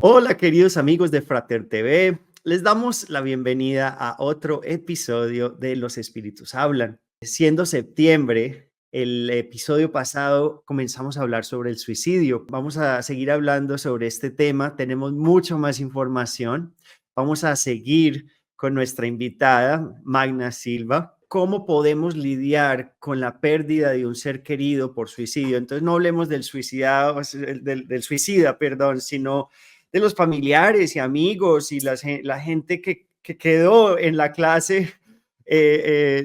Hola queridos amigos de Frater TV, les damos la bienvenida a otro episodio de Los Espíritus Hablan. Siendo septiembre, el episodio pasado comenzamos a hablar sobre el suicidio. Vamos a seguir hablando sobre este tema, tenemos mucho más información. Vamos a seguir con nuestra invitada, Magna Silva. ¿Cómo podemos lidiar con la pérdida de un ser querido por suicidio? Entonces no hablemos del suicidado, del suicida, perdón, sino de los familiares y amigos y la gente que quedó en la clase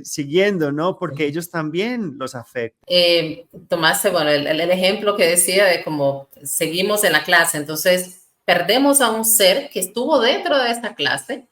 siguiendo, ¿no? Porque ellos también los afectan. Tomaste, bueno, el ejemplo que decía de cómo seguimos en la clase, entonces perdemos a un ser que estuvo dentro de esta clase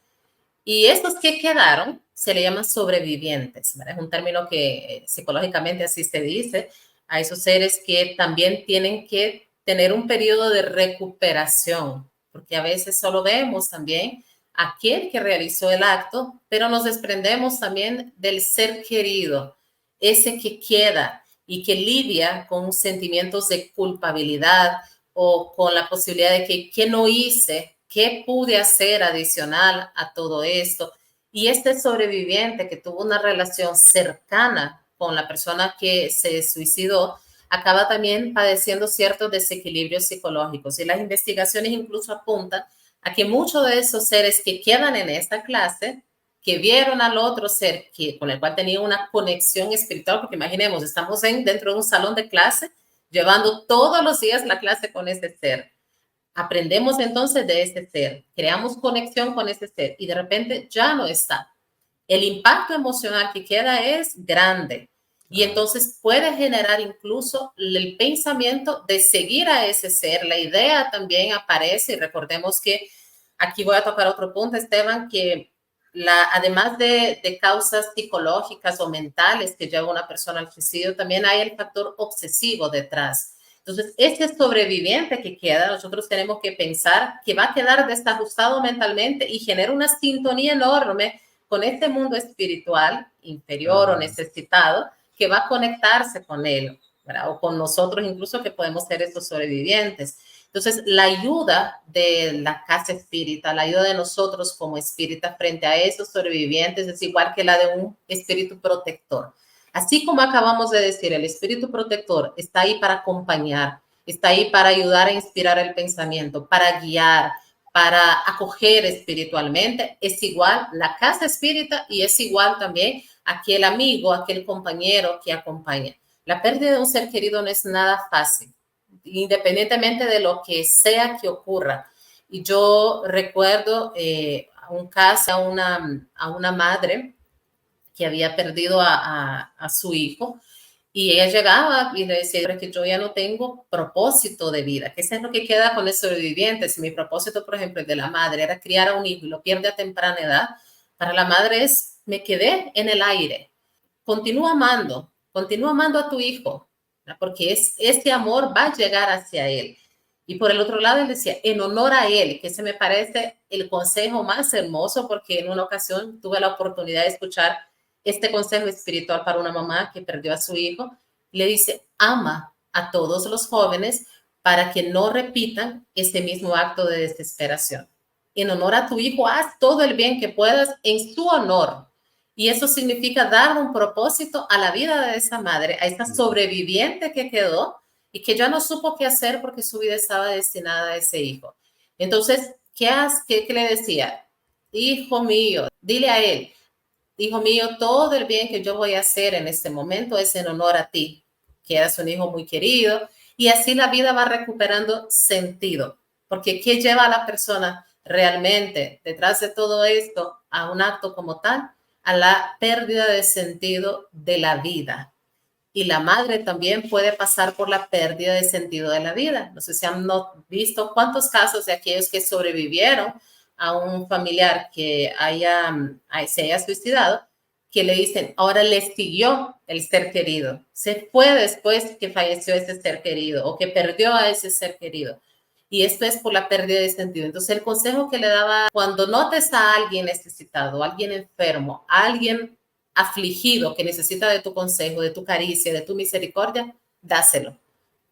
y estos que quedaron se le llaman sobrevivientes, ¿verdad? Es un término que psicológicamente así se dice a esos seres que también tienen que tener un periodo de recuperación, porque a veces solo vemos también a aquel que realizó el acto, pero nos desprendemos también del ser querido, ese que queda y que lidia con sentimientos de culpabilidad o con la posibilidad de que ¿qué no hice? ¿Qué pude hacer adicional a todo esto? Y este sobreviviente que tuvo una relación cercana con la persona que se suicidó, acaba también padeciendo ciertos desequilibrios psicológicos. Y las investigaciones incluso apuntan a que muchos de esos seres que quedan en esta clase, que vieron al otro ser con el cual tenía una conexión espiritual, porque imaginemos, estamos dentro de un salón de clase, llevando todos los días la clase con ese ser. Aprendemos entonces de ese ser, creamos conexión con ese ser y de repente ya no está. El impacto emocional que queda es grande y entonces puede generar incluso el pensamiento de seguir a ese ser. La idea también aparece y recordemos que aquí voy a tocar otro punto, Esteban, que además de causas psicológicas o mentales que lleva una persona al suicidio, también hay el factor obsesivo detrás. Entonces, este sobreviviente que queda, nosotros tenemos que pensar que va a quedar desajustado mentalmente y genera una sintonía enorme con este mundo espiritual inferior o necesitado que va a conectarse con él, ¿verdad? O con nosotros incluso que podemos ser estos sobrevivientes. Entonces, la ayuda de la casa espírita, la ayuda de nosotros como espíritas frente a esos sobrevivientes es igual que la de un espíritu protector. Así como acabamos de decir, el espíritu protector está ahí para acompañar, está ahí para ayudar a inspirar el pensamiento, para guiar, para acoger espiritualmente. Es igual la casa espírita y es igual también aquel amigo, aquel compañero que acompaña. La pérdida de un ser querido no es nada fácil, independientemente de lo que sea que ocurra. Y yo recuerdo un caso a una madre que había perdido a su hijo y ella llegaba y le decía que yo ya no tengo propósito de vida, que eso es lo que queda con el sobreviviente. Si mi propósito, por ejemplo, el de la madre era criar a un hijo y lo pierde a temprana edad, para la madre es, me quedé en el aire. Continúa amando a tu hijo, ¿verdad? Porque ese amor va a llegar hacia él. Y por el otro lado, él decía, en honor a él, que se me parece el consejo más hermoso, porque en una ocasión tuve la oportunidad de escuchar este consejo espiritual para una mamá que perdió a su hijo. Le dice, ama a todos los jóvenes para que no repitan ese mismo acto de desesperación. En honor a tu hijo, haz todo el bien que puedas en su honor. Y eso significa dar un propósito a la vida de esa madre, a esta sobreviviente que quedó y que ya no supo qué hacer porque su vida estaba destinada a ese hijo. Entonces, ¿qué le decía? Hijo mío, dile a él, hijo mío, todo el bien que yo voy a hacer en este momento es en honor a ti, que eres un hijo muy querido, y así la vida va recuperando sentido, porque ¿qué lleva a la persona realmente detrás de todo esto a un acto como tal? A la pérdida de sentido de la vida. Y la madre también puede pasar por la pérdida de sentido de la vida. No sé si han visto cuántos casos de aquellos que sobrevivieron a un familiar que se haya suicidado, que le dicen, ahora le siguió el ser querido. Se fue después que falleció ese ser querido o que perdió a ese ser querido. Y esto es por la pérdida de sentido. Entonces, el consejo que le daba, cuando notes a alguien necesitado, a alguien enfermo, a alguien afligido que necesita de tu consejo, de tu caricia, de tu misericordia, dáselo.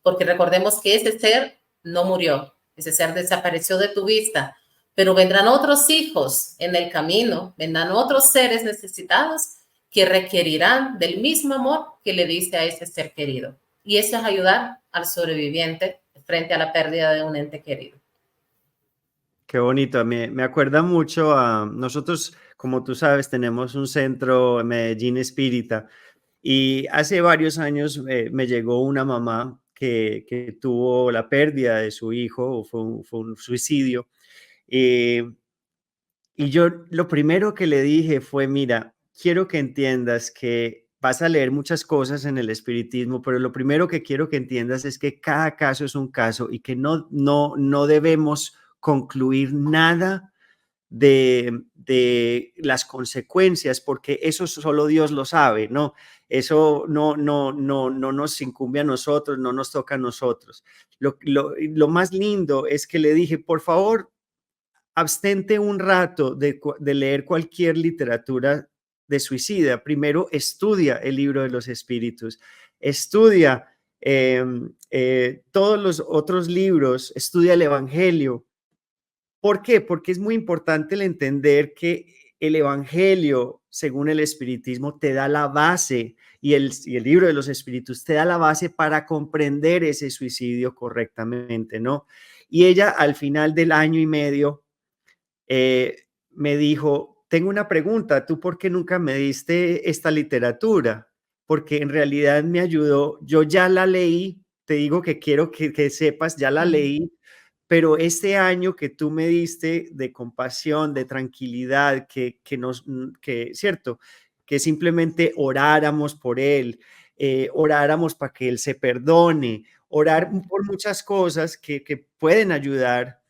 Porque recordemos que ese ser no murió, ese ser desapareció de tu vista, pero vendrán otros hijos en el camino, vendrán otros seres necesitados que requerirán del mismo amor que le diste a ese ser querido. Y eso es ayudar al sobreviviente frente a la pérdida de un ente querido. Qué bonito, me acuerda mucho a nosotros, como tú sabes, tenemos un centro en Medellín Espírita y hace varios años me llegó una mamá que tuvo la pérdida de su hijo, fue un suicidio. eh, y yo lo primero que le dije fue, mira, quiero que entiendas que vas a leer muchas cosas en el espiritismo, pero lo primero que quiero que entiendas es que cada caso es un caso y que no debemos concluir nada de las consecuencias, porque eso solo Dios lo sabe, ¿no? Eso no nos incumbe a nosotros, no nos toca a nosotros. Lo más lindo es que le dije, por favor, abstente un rato de leer cualquier literatura de suicida. Primero estudia el libro de los espíritus, estudia todos los otros libros, estudia el Evangelio. ¿Por qué? Porque es muy importante el entender que el Evangelio, según el espiritismo, te da la base y el libro de los espíritus te da la base para comprender ese suicidio correctamente, ¿no? Y ella al final del año y medio me dijo, tengo una pregunta, ¿tú por qué nunca me diste esta literatura? Porque en realidad me ayudó, yo ya la leí, te digo que quiero que sepas, ya la leí, pero este año que tú me diste de compasión, de tranquilidad, cierto, que simplemente oráramos por él, oráramos para que él se perdone, orar por muchas cosas que pueden ayudar,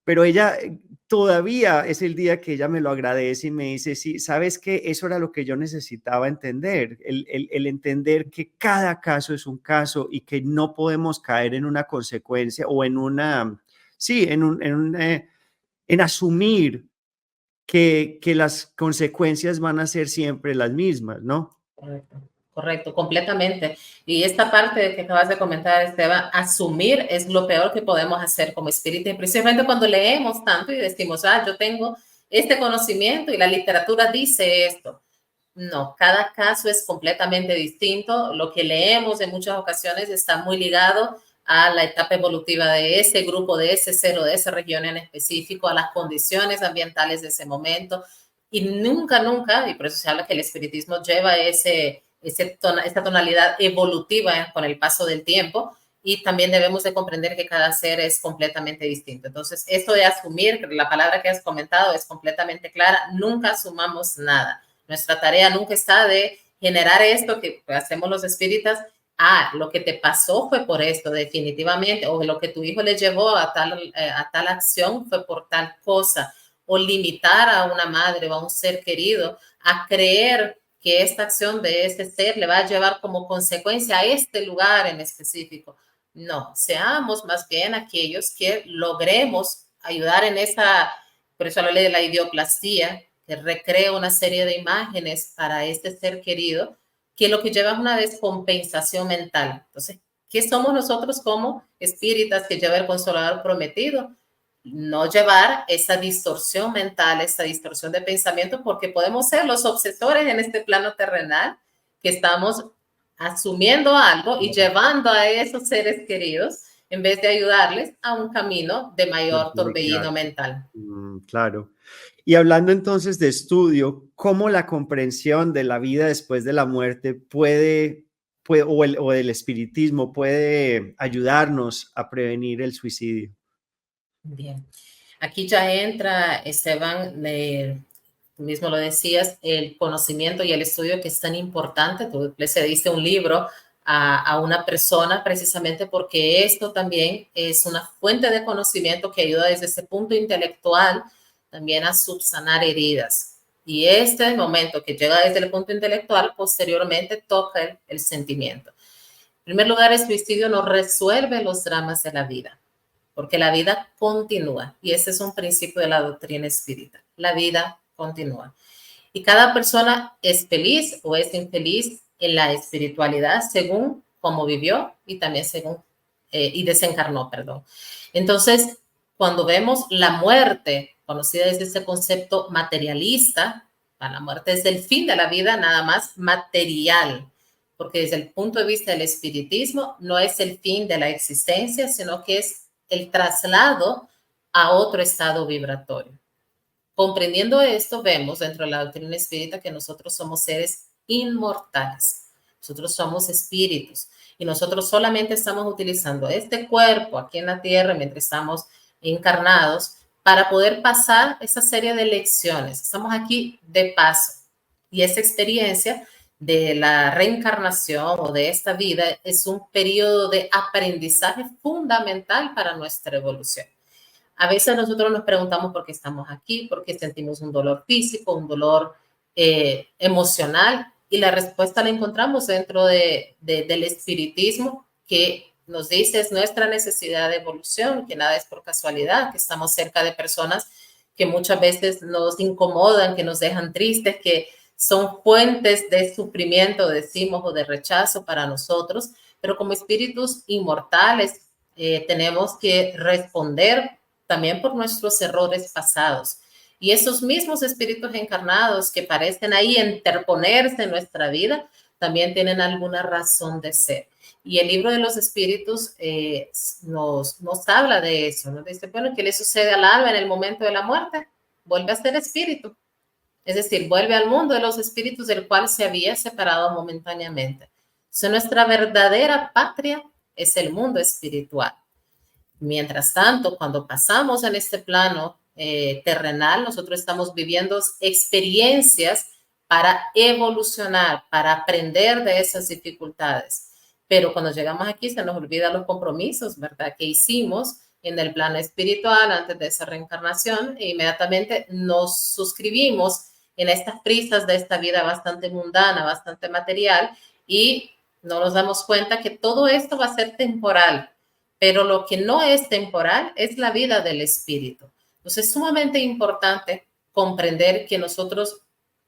pero ella todavía es el día que ella me lo agradece y me dice, sí, sabes que eso era lo que yo necesitaba entender, el entender que cada caso es un caso y que no podemos caer en una consecuencia o en una, sí, en asumir que las consecuencias van a ser siempre las mismas, ¿no? Correcto, correcto, completamente. Y esta parte que acabas de comentar, Esteban, asumir es lo peor que podemos hacer como espíritu, principalmente cuando leemos tanto y decimos, yo tengo este conocimiento y la literatura dice esto. No, cada caso es completamente distinto. Lo que leemos en muchas ocasiones está muy ligado a la etapa evolutiva de ese grupo, de ese ser o de esa región en específico, a las condiciones ambientales de ese momento. Y nunca, y por eso se habla que el espiritismo lleva esta tonalidad evolutiva con el paso del tiempo, y también debemos de comprender que cada ser es completamente distinto. Entonces, esto de asumir, la palabra que has comentado es completamente clara, nunca asumamos nada. Nuestra tarea nunca está de generar esto que hacemos los espíritas. Lo que te pasó fue por esto, definitivamente, o lo que tu hijo le llevó a tal acción fue por tal cosa, o limitar a una madre o a un ser querido a creer que esta acción de este ser le va a llevar como consecuencia a este lugar en específico. No, seamos más bien aquellos que logremos ayudar en por eso hablé de la idioplasía, que recrea una serie de imágenes para este ser querido, que lo que lleva es una descompensación mental. Entonces, ¿qué somos nosotros como espíritas que lleva el Consolador prometido? No llevar esa distorsión mental, esa distorsión de pensamiento, porque podemos ser los obsesores en este plano terrenal, que estamos asumiendo algo y llevando a esos seres queridos en vez de ayudarles a un camino de mayor torbellino mental. Claro. Y hablando entonces de estudio, ¿cómo la comprensión de la vida después de la muerte o el espiritismo puede ayudarnos a prevenir el suicidio? Bien. Aquí ya entra, Esteban, tú mismo lo decías, el conocimiento y el estudio que es tan importante. Tú le cediste un libro a una persona precisamente porque esto también es una fuente de conocimiento que ayuda desde ese punto intelectual también a subsanar heridas. Y este momento que llega desde el punto intelectual, posteriormente toca el sentimiento. En primer lugar, el suicidio no resuelve los dramas de la vida, porque la vida continúa. Y ese es un principio de la doctrina espírita. La vida continúa. Y cada persona es feliz o es infeliz en la espiritualidad según cómo vivió y también según, y desencarnó, perdón. Entonces, cuando vemos la muerte, conocida desde ese concepto materialista, la muerte es el fin de la vida nada más material, porque desde el punto de vista del espiritismo no es el fin de la existencia, sino que es el traslado a otro estado vibratorio. Comprendiendo esto, vemos dentro de la doctrina espírita que nosotros somos seres inmortales. Nosotros somos espíritus y nosotros solamente estamos utilizando este cuerpo aquí en la tierra mientras estamos encarnados para poder pasar esa serie de lecciones. Estamos aquí de paso y esa experiencia de la reencarnación o de esta vida es un periodo de aprendizaje fundamental para nuestra evolución. A veces nosotros nos preguntamos por qué estamos aquí, por qué sentimos un dolor físico, un dolor emocional, y la respuesta la encontramos dentro del espiritismo, que nos dice es nuestra necesidad de evolución, que nada es por casualidad, que estamos cerca de personas que muchas veces nos incomodan, que nos dejan tristes, que son fuentes de sufrimiento, decimos, o de rechazo para nosotros, pero como espíritus inmortales tenemos que responder también por nuestros errores pasados. Y esos mismos espíritus encarnados que parecen ahí interponerse en nuestra vida, también tienen alguna razón de ser. Y el libro de los espíritus nos habla de eso, nos dice, bueno, ¿qué le sucede al alma en el momento de la muerte? Vuelve a ser espíritu. Es decir, vuelve al mundo de los espíritus del cual se había separado momentáneamente. Entonces, nuestra verdadera patria es el mundo espiritual. Mientras tanto, cuando pasamos en este plano terrenal, nosotros estamos viviendo experiencias para evolucionar, para aprender de esas dificultades. Pero cuando llegamos aquí se nos olvidan los compromisos, ¿verdad?, que hicimos en el plano espiritual antes de esa reencarnación e inmediatamente nos suscribimos en estas prisas de esta vida bastante mundana, bastante material, y no nos damos cuenta que todo esto va a ser temporal. Pero lo que no es temporal es la vida del espíritu. Entonces es sumamente importante comprender que nosotros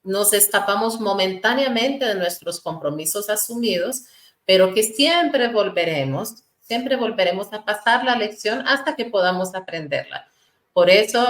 nos escapamos momentáneamente de nuestros compromisos asumidos, pero que siempre volveremos a pasar la lección hasta que podamos aprenderla. Por eso,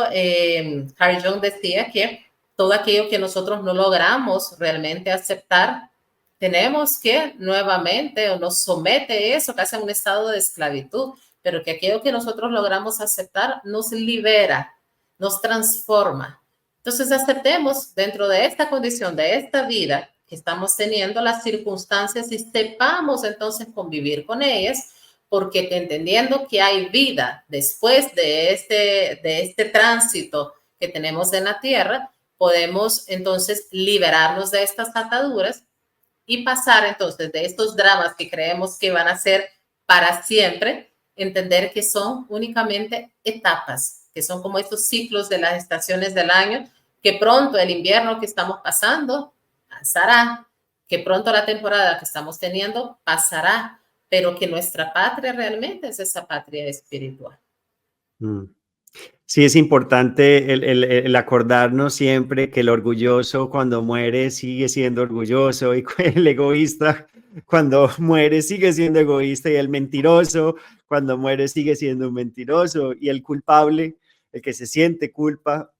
Carl Jung decía que todo aquello que nosotros no logramos realmente aceptar, tenemos que nuevamente, o nos somete eso casi a un estado de esclavitud, pero que aquello que nosotros logramos aceptar nos libera, nos transforma. Entonces aceptemos dentro de esta condición, de esta vida que estamos teniendo, las circunstancias y sepamos entonces convivir con ellas, porque entendiendo que hay vida después de este tránsito que tenemos en la tierra, podemos entonces liberarnos de estas ataduras y pasar entonces de estos dramas que creemos que van a ser para siempre, entender que son únicamente etapas, que son como estos ciclos de las estaciones del año, que pronto el invierno que estamos pasando pasará, que pronto la temporada que estamos teniendo pasará, pero que nuestra patria realmente es esa patria espiritual. Sí, es importante el acordarnos siempre que el orgulloso cuando muere sigue siendo orgulloso y el egoísta cuando muere sigue siendo egoísta y el mentiroso cuando muere sigue siendo un mentiroso y el culpable, el que se siente culpa,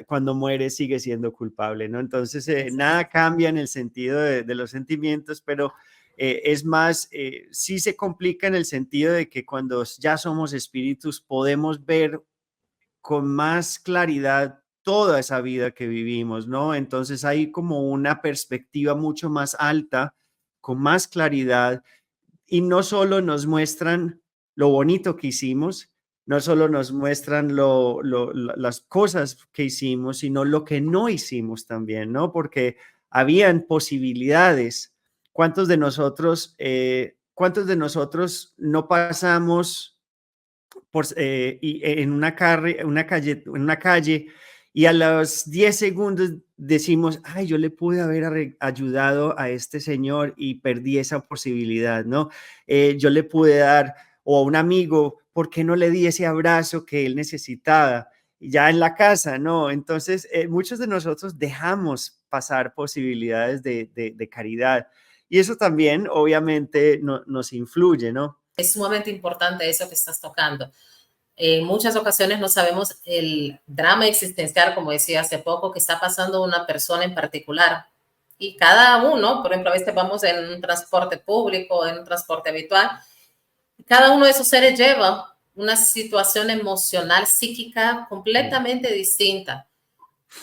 cuando muere sigue siendo culpable, ¿no? Entonces, nada cambia en el sentido de los sentimientos, pero es más, sí se complica en el sentido de que cuando ya somos espíritus podemos ver con más claridad toda esa vida que vivimos, ¿no? Entonces hay como una perspectiva mucho más alta, con más claridad, y no solo nos muestran lo bonito que hicimos, no solo nos muestran las cosas que hicimos, sino lo que no hicimos también, ¿no? Porque habían posibilidades. Cuántos de nosotros no pasamos en una calle y a los 10 segundos decimos, ay, yo le pude haber ayudado a este señor y perdí esa posibilidad, ¿no? Yo le pude dar, o a un amigo, ¿por qué no le di ese abrazo que él necesitaba? Ya en la casa, ¿no? Entonces, muchos de nosotros dejamos pasar posibilidades de caridad y eso también obviamente nos influye, ¿no? Es sumamente importante eso que estás tocando. En muchas ocasiones no sabemos el drama existencial, como decía hace poco, que está pasando una persona en particular. Y cada uno, por ejemplo, a veces vamos en un transporte público, en un transporte habitual, cada uno de esos seres lleva una situación emocional, psíquica completamente distinta.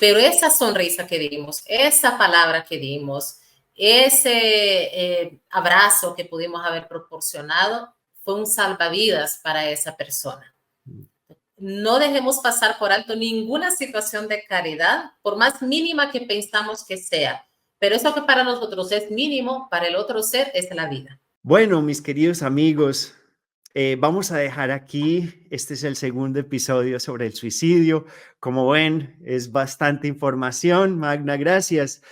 Pero esa sonrisa que dimos, esa palabra que dimos, ese abrazo que pudimos haber proporcionado, fue un salvavidas para esa persona. No dejemos pasar por alto ninguna situación de caridad, por más mínima que pensamos que sea. Pero eso que para nosotros es mínimo, para el otro ser es la vida. Bueno, mis queridos amigos, vamos a dejar aquí. Este es el segundo episodio sobre el suicidio. Como ven, es bastante información. Magna, gracias.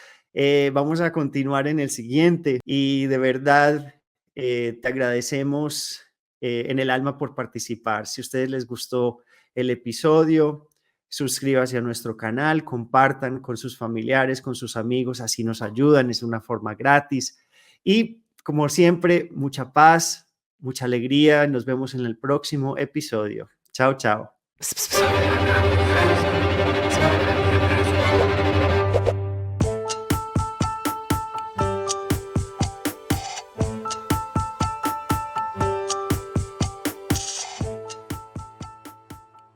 Vamos a continuar en el siguiente y de verdad te agradecemos en el alma por participar. Si a ustedes les gustó el episodio, suscríbanse a nuestro canal, compartan con sus familiares, con sus amigos, así nos ayudan, es una forma gratis. Y como siempre, mucha paz, mucha alegría. Nos vemos en el próximo episodio. Chao, chao.